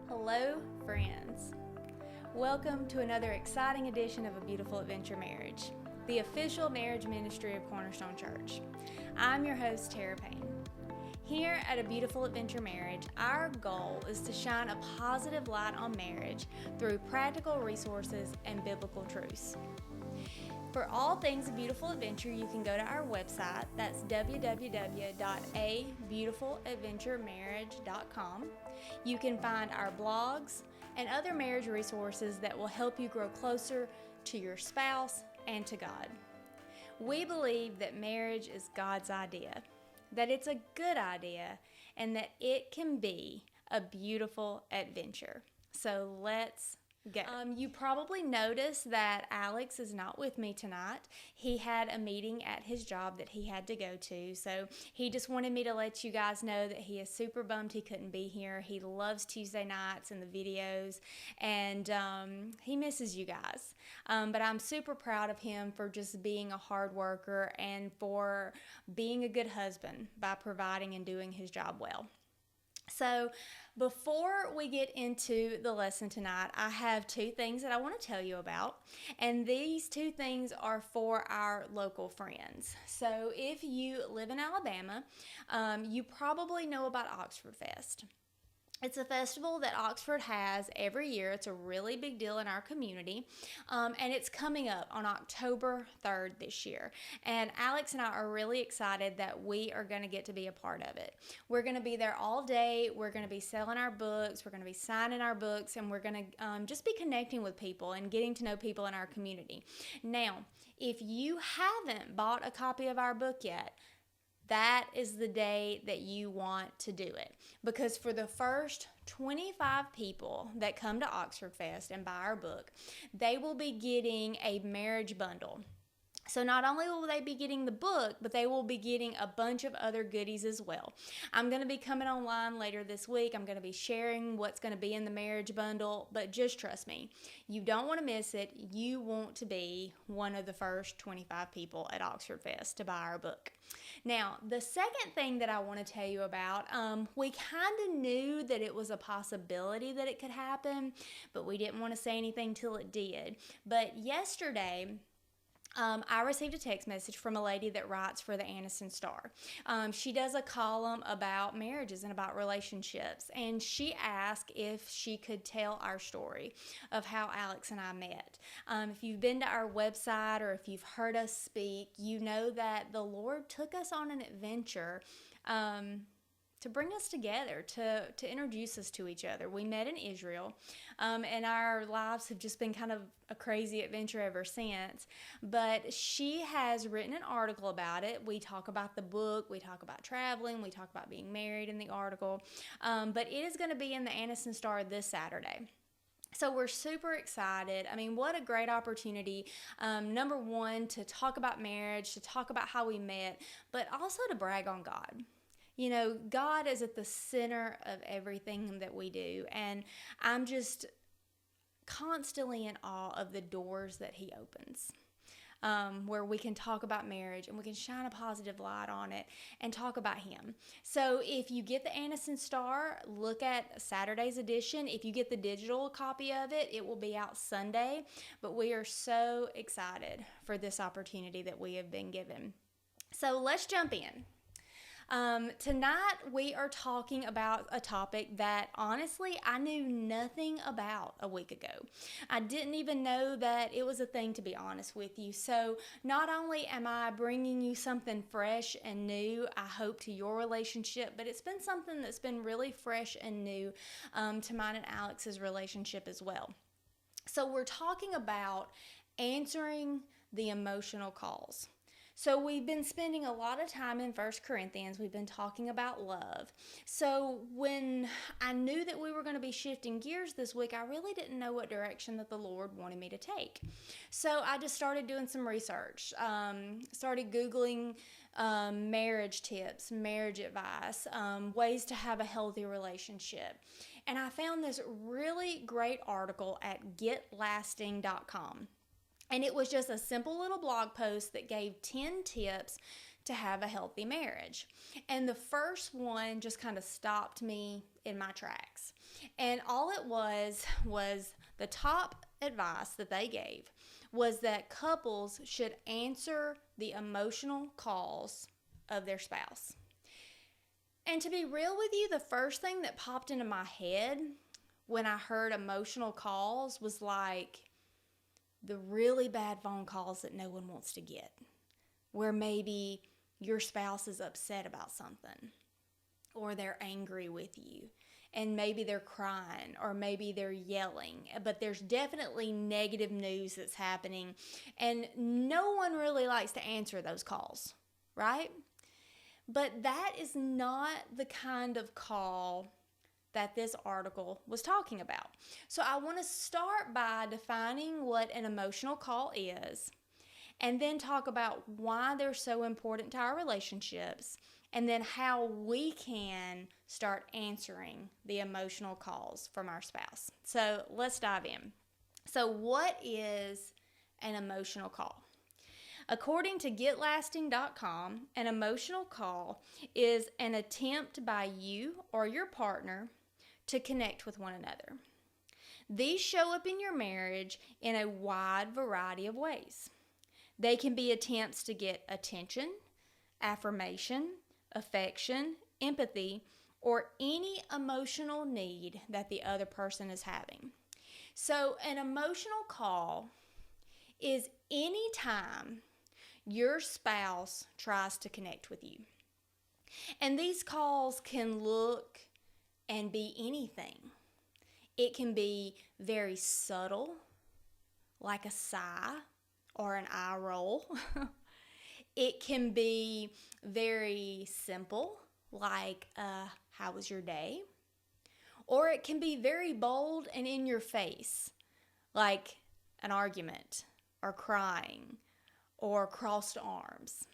Hello, friends. Welcome to another exciting edition of A Beautiful Adventure Marriage, the official marriage ministry of Cornerstone Church. I'm your host, Tara Payne. Here at A Beautiful Adventure Marriage, our goal is to shine a positive light on marriage through practical resources and biblical truths. For all things A Beautiful Adventure, you can go to our website. That's www.abeautifuladventuremarriage.com. You can find our blogs and other marriage resources that will help you grow closer to your spouse and to God. We believe that marriage is God's idea, that it's a good idea, and that it can be a beautiful adventure. So let's go. You probably noticed that Alex is not with me tonight. He had a meeting at his job that he had to go to, so he just wanted me to let you guys know that he is super bummed he couldn't be here. He loves Tuesday nights and the videos, and he misses you guys. But I'm super proud of him for just being a hard worker and for being a good husband by providing and doing his job well. So before we get into the lesson tonight, I have two things that I want to tell you about, and these two things are for our local friends. So if you live in Alabama, you probably know about Oxford Fest. It's a festival that Oxford has every year. It's a really big deal in our community, and it's coming up on October 3rd this year. And Alex and I are really excited that we are going to get to be a part of it. We're going to be there all day. We're going to be selling our books. We're going to be signing our books, and we're going to just be connecting with people and getting to know people in our community. Now, if you haven't bought a copy of our book yet, that is the day that you want to do it, because for the first 25 people that come to Oxford Fest and buy our book, they will be getting a marriage bundle. So not only will they be getting the book, but they will be getting a bunch of other goodies as well. I'm going to be coming online later this week. I'm going to be sharing what's going to be in the marriage bundle, but just trust me, you don't want to miss it. You want to be one of the first 25 people at Oxford Fest to buy our book. Now, the second thing that I want to tell you about, we kind of knew that it was a possibility that it could happen, but we didn't want to say anything till it did. But yesterday, I received a text message from a lady that writes for the Anniston Star. She does a column about marriages and about relationships, and she asked if she could tell our story of how Alex and I met. If you've been to our website or if you've heard us speak, you know that the Lord took us on an adventure to bring us together, to introduce us to each other. We met in Israel, and our lives have just been kind of a crazy adventure ever since. But she has written an article about it. We talk about the book, we talk about traveling, we talk about being married in the article. But it is going to be in the Anniston Star this Saturday. So we're super excited. I mean, what a great opportunity. Number one, to talk about marriage, to talk about how we met, but also to brag on God. You know, God is at the center of everything that we do, and I'm just constantly in awe of the doors that He opens, where we can talk about marriage and we can shine a positive light on it and talk about Him. So if you get the Anniston Star, look at Saturday's edition. If you get the digital copy of it, it will be out Sunday, but we are so excited for this opportunity that we have been given. So let's jump in. Tonight we are talking about a topic that honestly I knew nothing about a week ago. I didn't even know that it was a thing, to be honest with you. So not only am I bringing you something fresh and new, I hope, to your relationship, but it's been something that's been really fresh and new to mine and Alex's relationship as well. So we're talking about answering the emotional calls. So we've been spending a lot of time in 1 Corinthians. We've been talking about love. So when I knew that we were going to be shifting gears this week, I really didn't know what direction that the Lord wanted me to take. So I just started doing some research, started Googling marriage tips, marriage advice, ways to have a healthy relationship. And I found this really great article at getlasting.com. And it was just a simple little blog post that gave 10 tips to have a healthy marriage. And the first one just kind of stopped me in my tracks. And all it was the top advice that they gave was that couples should answer the emotional calls of their spouse. And to be real with you, the first thing that popped into my head when I heard emotional calls was like the really bad phone calls that no one wants to get, where maybe your spouse is upset about something, or they're angry with you, and maybe they're crying, or maybe they're yelling, but there's definitely negative news that's happening, and no one really likes to answer those calls, right? But that is not the kind of call that this article was talking about. So I want to start by defining what an emotional call is, and then talk about why they're so important to our relationships, and then how we can start answering the emotional calls from our spouse. So let's dive in. So what is an emotional call? According to GetLasting.com, an emotional call is an attempt by you or your partner to connect with one another. These show up in your marriage in a wide variety of ways. They can be attempts to get attention, affirmation, affection, empathy, or any emotional need that the other person is having. So an emotional call is any time your spouse tries to connect with you. And these calls can look and be anything. It can be very subtle, like a sigh or an eye roll. It can be very simple, like, how was your day? Or it can be very bold and in your face, like an argument or crying or crossed arms.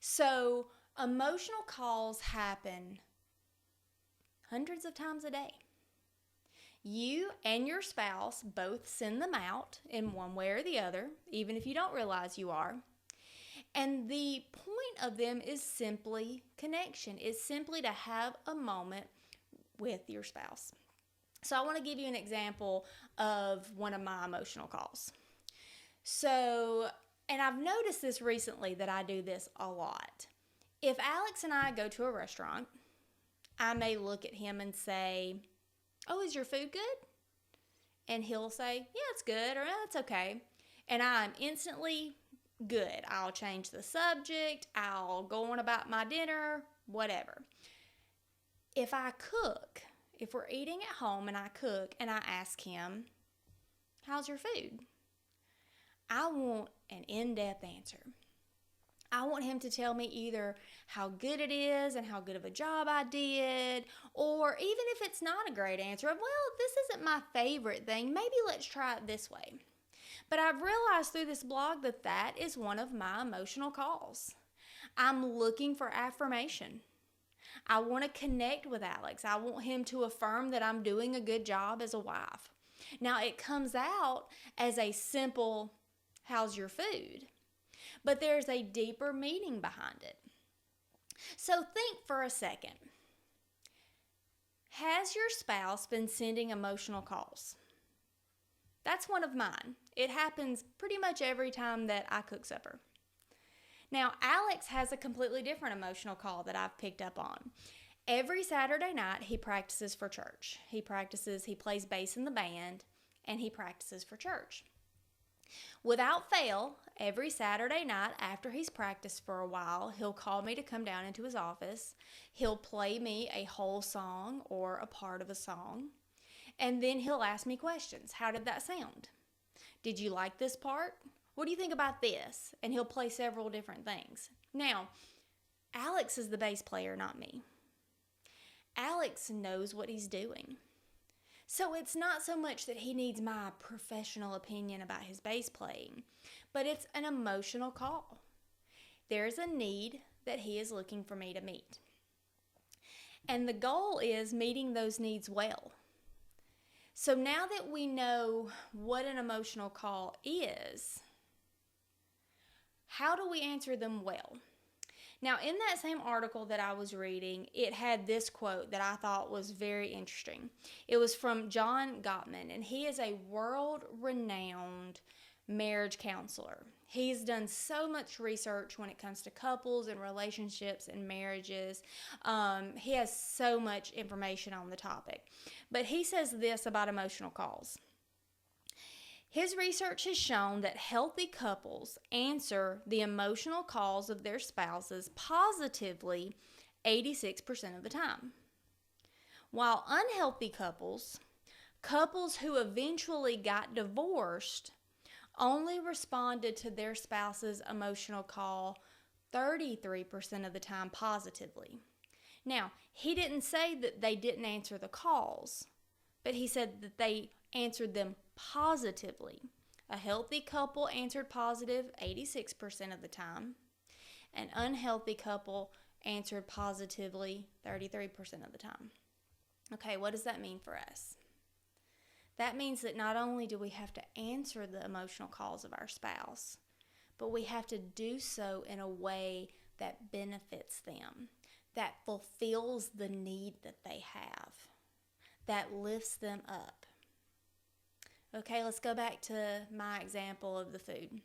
So emotional calls happen hundreds of times a day. You and your spouse both send them out in one way or the other, even if you don't realize you are. And the point of them is simply connection. It's simply to have a moment with your spouse. So I want to give you an example of one of my emotional calls. So, and I've noticed this recently that I do this a lot. If Alex and I go to a restaurant, I may look at him and say, "Oh, is your food good?" And he'll say, "Yeah, it's good," or "Oh, it's okay." And I'm instantly good. I'll change the subject. I'll go on about my dinner, whatever. If I cook, if we're eating at home and I cook and I ask him, "How's your food?" I want an in-depth answer. I want him to tell me either how good it is and how good of a job I did, or even if it's not a great answer, "Well, this isn't my favorite thing. Maybe let's try it this way." But I've realized through this blog that that is one of my emotional calls. I'm looking for affirmation. I want to connect with Alex. I want him to affirm that I'm doing a good job as a wife. Now, it comes out as a simple, "How's your food?" But there's a deeper meaning behind it. So think for a second. Has your spouse been sending emotional calls? That's one of mine. It happens pretty much every time that I cook supper. Now, Alex has a completely different emotional call that I've picked up on. Every Saturday night, he practices for church. He plays bass in the band, and he practices for church. Without fail, every Saturday night after he's practiced for a while, he'll call me to come down into his office. He'll play me a whole song or a part of a song. And then he'll ask me questions. "How did that sound? Did you like this part? What do you think about this?" And he'll play several different things. Now, Alex is the bass player, not me. Alex knows what he's doing. So it's not so much that he needs my professional opinion about his bass playing, but it's an emotional call. There's a need that he is looking for me to meet. And the goal is meeting those needs well. So now that we know what an emotional call is, how do we answer them well? Now, in that same article that I was reading, it had this quote that I thought was very interesting. It was from John Gottman, and he is a world-renowned marriage counselor. He's done so much research when it comes to couples and relationships and marriages. He has so much information on the topic. But he says this about emotional calls. His research has shown that healthy couples answer the emotional calls of their spouses positively 86% of the time. While unhealthy couples who eventually got divorced, only responded to their spouse's emotional call 33% of the time positively. Now, he didn't say that they didn't answer the calls, but he said that they answered them positively. A healthy couple answered positive 86% of the time. An unhealthy couple answered positively 33% of the time. Okay, what does that mean for us? That means that not only do we have to answer the emotional calls of our spouse, but we have to do so in a way that benefits them, that fulfills the need that they have, that lifts them up. Okay, let's go back to my example of the food.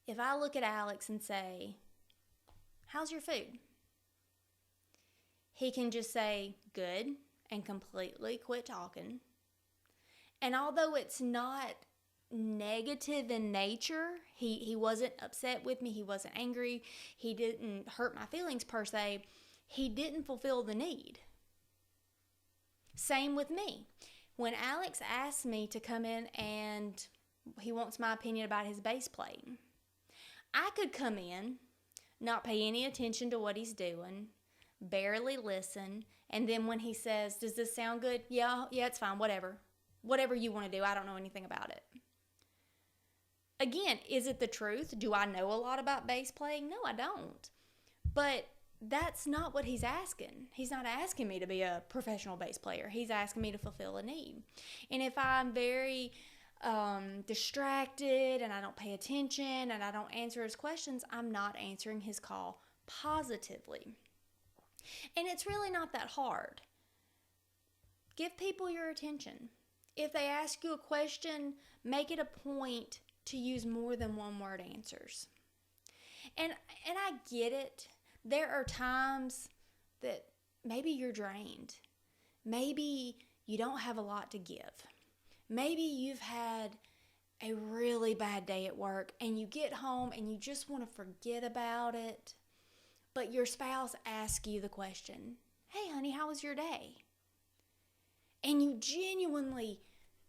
If I look at Alex and say, "How's your food?" He can just say, "Good," and completely quit talking. And although it's not negative in nature, he wasn't upset with me, he wasn't angry, he didn't hurt my feelings per se, he didn't fulfill the need. Same with me. When Alex asks me to come in and he wants my opinion about his bass playing, I could come in, not pay any attention to what he's doing, barely listen, and then when he says, "Does this sound good?" Yeah, it's fine, whatever you want to do, I don't know anything about it. Again, is it the truth? Do I know a lot about bass playing? No, I don't. But that's not what he's asking. He's not asking me to be a professional bass player. He's asking me to fulfill a need. And if I'm very distracted and I don't pay attention and I don't answer his questions, I'm not answering his call positively. And it's really not that hard. Give people your attention. If they ask you a question, make it a point to use more than one word answers. And I get it. There are times that maybe you're drained. Maybe you don't have a lot to give. Maybe you've had a really bad day at work and you get home and you just want to forget about it. But your spouse asks you the question, "Hey, honey, how was your day?" And you genuinely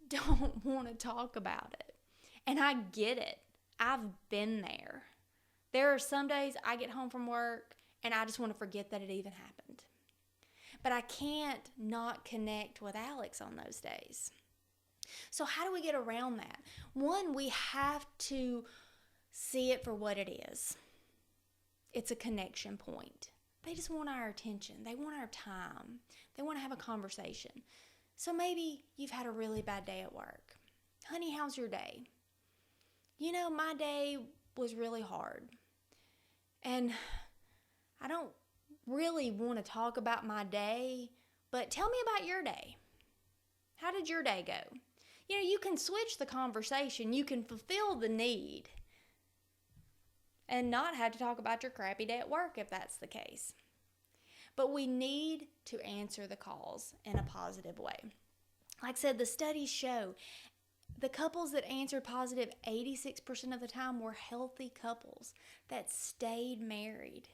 don't want to talk about it. And I get it. I've been there. There are some days I get home from work and I just want to forget that it even happened. But I can't not connect with Alex on those days. So how do we get around that? One, we have to see it for what it is. It's a connection point. They just want our attention. They want our time. They want to have a conversation. So maybe you've had a really bad day at work. "Honey, how's your day?" "You know, my day was really hard. And I don't really want to talk about my day, but tell me about your day. How did your day go?" You know, you can switch the conversation. You can fulfill the need and not have to talk about your crappy day at work if that's the case. But we need to answer the calls in a positive way. Like I said, the studies show the couples that answered positive 86% of the time were healthy couples that stayed married.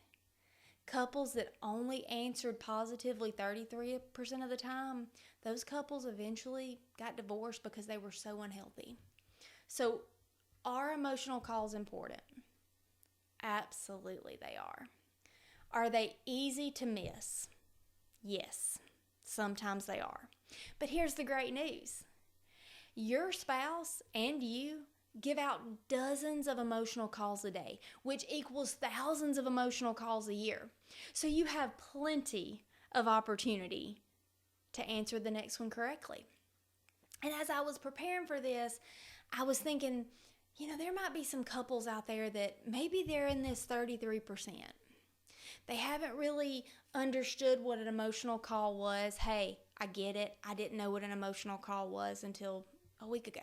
Couples that only answered positively 33% of the time, those couples eventually got divorced because they were so unhealthy. So, are emotional calls important? Absolutely they are. Are they easy to miss? Yes, sometimes they are. But here's the great news. Your spouse and you give out dozens of emotional calls a day, which equals thousands of emotional calls a year. So you have plenty of opportunity to answer the next one correctly. And as I was preparing for this, I was thinking, There might be some couples out there that maybe they're in this 33%. They haven't really understood what an emotional call was. Hey, I get it. I didn't know what an emotional call was until a week ago.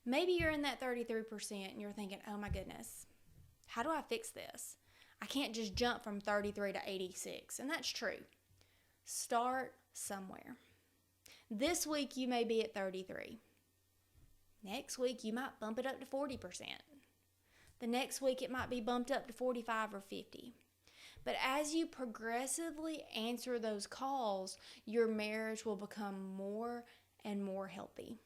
Maybe you're in that 33% and you're thinking, oh my goodness, how do I fix this? I can't just jump from 33 to 86. And that's true. Start somewhere. This week you may be at 33. Next week you might bump it up to 40%. The next week it might be bumped up to 45 or 50. But as you progressively answer those calls, your marriage will become more and more healthy.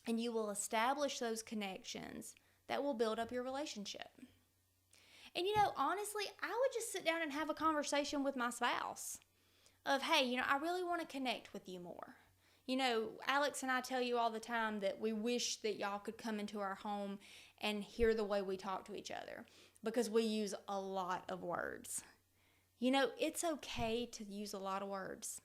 And you will establish those connections that will build up your relationship. And honestly, I would just sit down and have a conversation with my spouse of, hey, I really want to connect with you more. Alex and I tell you all the time that we wish that y'all could come into our home and hear the way we talk to each other, because we use a lot of words. It's okay to use a lot of words.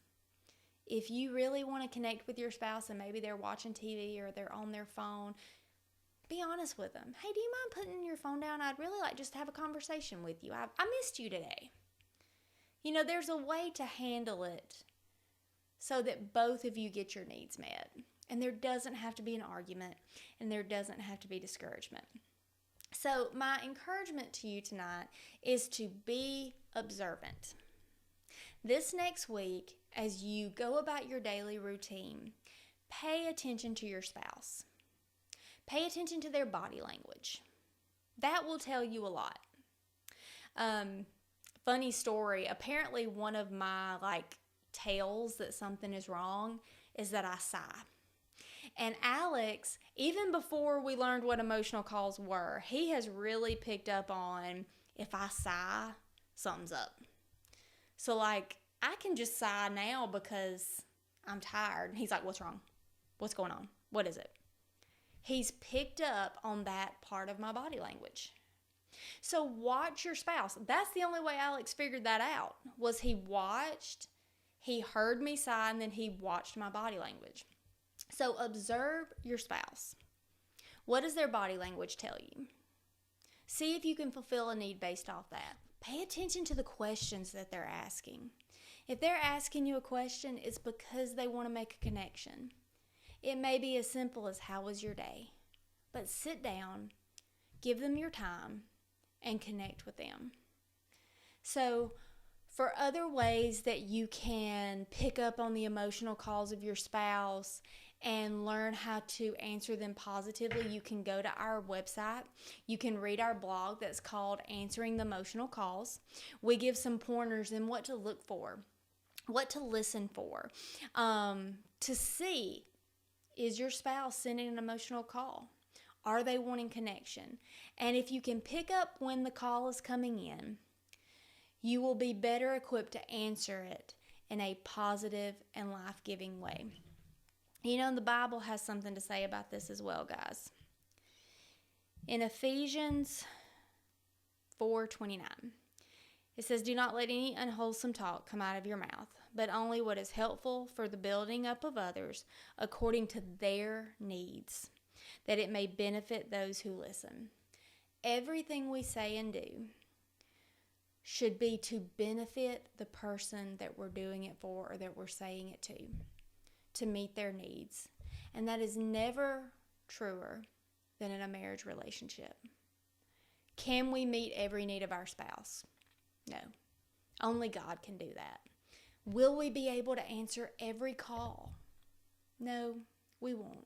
If you really want to connect with your spouse and maybe they're watching TV or they're on their phone, be honest with them. Hey, do you mind putting your phone down? I'd really like just to have a conversation with you. I missed you today. There's a way to handle it so that both of you get your needs met. And there doesn't have to be an argument, and there doesn't have to be discouragement. So my encouragement to you tonight is to be observant. This next week, as you go about your daily routine, pay attention to your spouse. Pay attention to their body language. That will tell you a lot. Funny story, apparently one of my tells that something is wrong is that I sigh. And Alex, even before we learned what emotional calls were, he has really picked up on if I sigh, something's up. So I can just sigh now because I'm tired. He's like, what's wrong? What's going on? What is it? He's picked up on that part of my body language. So watch your spouse. That's the only way Alex figured that out, was he heard me sigh, and then he watched my body language. So observe your spouse. What does their body language tell you? See if you can fulfill a need based off that. Pay attention to the questions that they're asking. If they're asking you a question, it's because they want to make a connection. It may be as simple as, how was your day? But sit down, give them your time, and connect with them. So for other ways that you can pick up on the emotional calls of your spouse and learn how to answer them positively, you can go to our website. You can read our blog that's called Answering the Emotional Calls. We give some pointers in what to look for, what to listen for, to see, is your spouse sending an emotional call? Are they wanting connection? And if you can pick up when the call is coming in, you will be better equipped to answer it in a positive and life-giving way. The Bible has something to say about this as well, guys. In Ephesians 4:29, it says, do not let any unwholesome talk come out of your mouth, but only what is helpful for the building up of others according to their needs, that it may benefit those who listen. Everything we say and do should be to benefit the person that we're doing it for or that we're saying it to meet their needs. And that is never truer than in a marriage relationship. Can we meet every need of our spouse? No. Only God can do that. Will we be able to answer every call? No, we won't.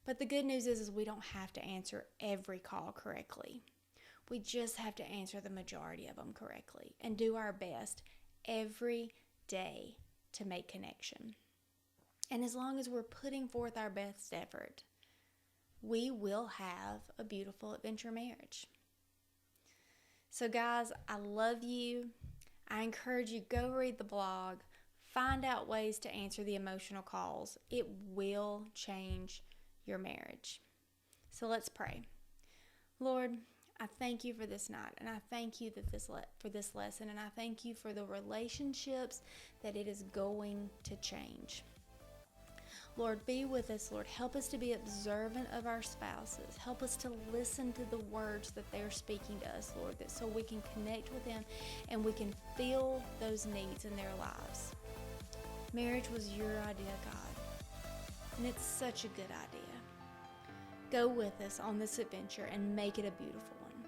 But the good news is we don't have to answer every call correctly. We just have to answer the majority of them correctly and do our best every day to make connection. And as long as we're putting forth our best effort, we will have a beautiful adventure marriage. So guys, I love you. I encourage you, go read the blog. Find out ways to answer the emotional calls. It will change your marriage. So let's pray. Lord, I thank you for this night, and I thank you for this lesson, and I thank you for the relationships that it is going to change. Lord, be with us, Lord. Help us to be observant of our spouses. Help us to listen to the words that they're speaking to us, Lord, that so we can connect with them and we can feel those needs in their lives. Marriage was your idea, God, and it's such a good idea. Go with us on this adventure and make it a beautiful one.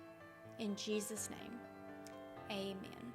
In Jesus' name, amen.